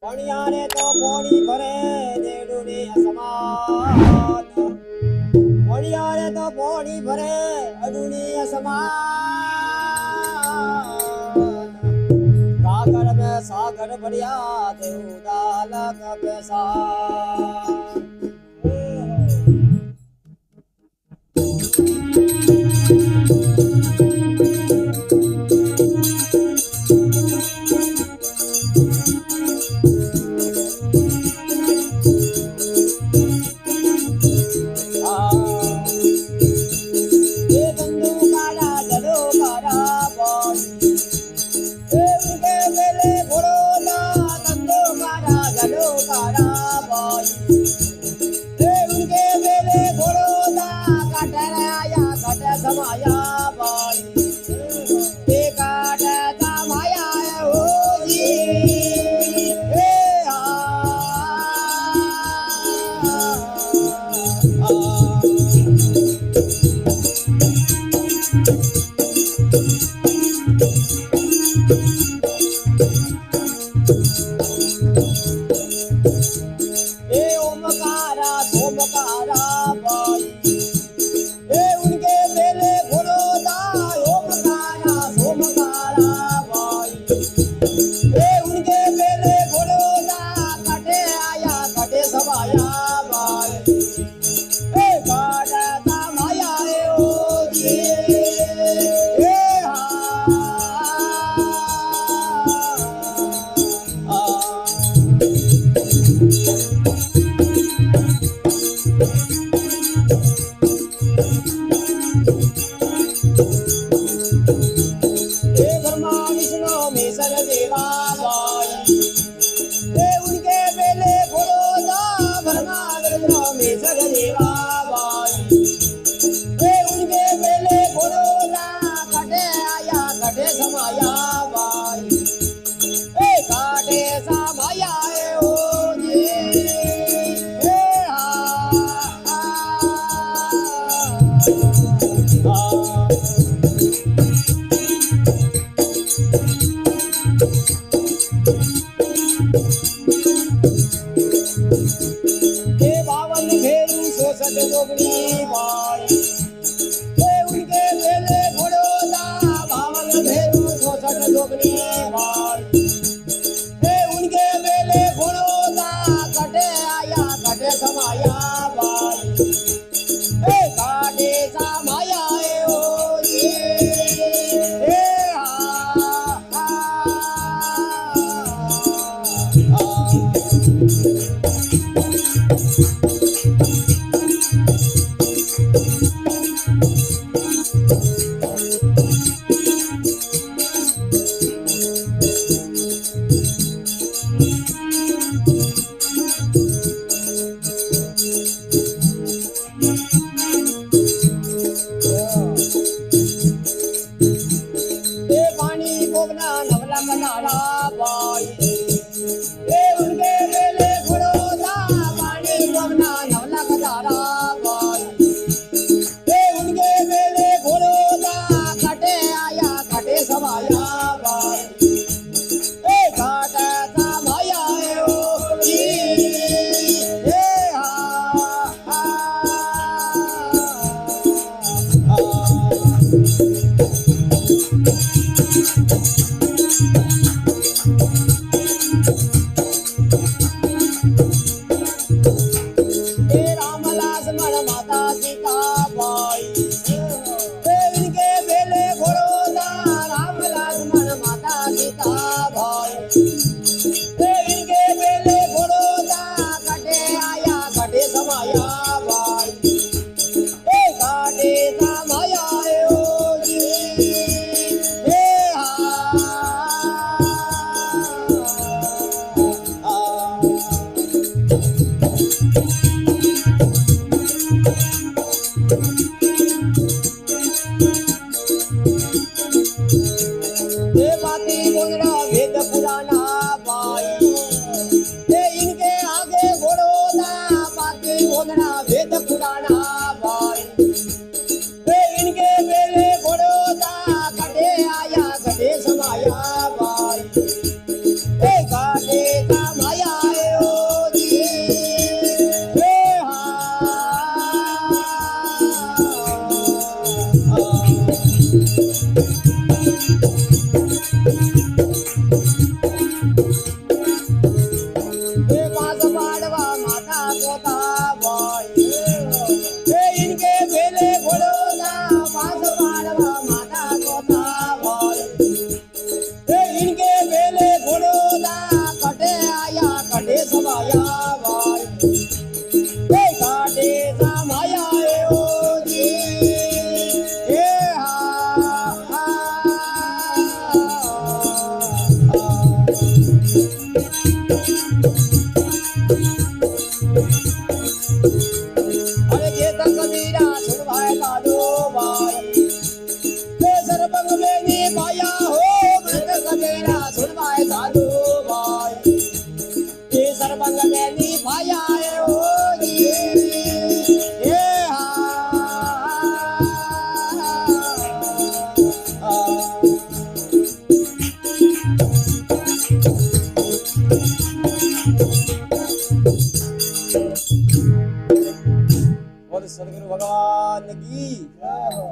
पणियारे तो पोणी भरे देडुनी असमान पणियारे तो पोणी भरे अडुनी असमान कागर में सागर भरिया देवदाल का पैसा हे पास पाडवा माता कोता बाई हे इनके बेले घोड़ोदा पास पाडवा माता कोता बाई हे इनके बेले घोड़ोदा कटे आया कटे समाया बाई हे काटे समाया ओ जी हे हा अरे ये तक कबीरा सुनवाए कादो भाई हे सरबंग में नी पाया हो मृत कबीरा सुनवाए कादो भाई ये सरबंग में नी पाया है हो जी ये बोल सदगुरु भगवान की जय हो।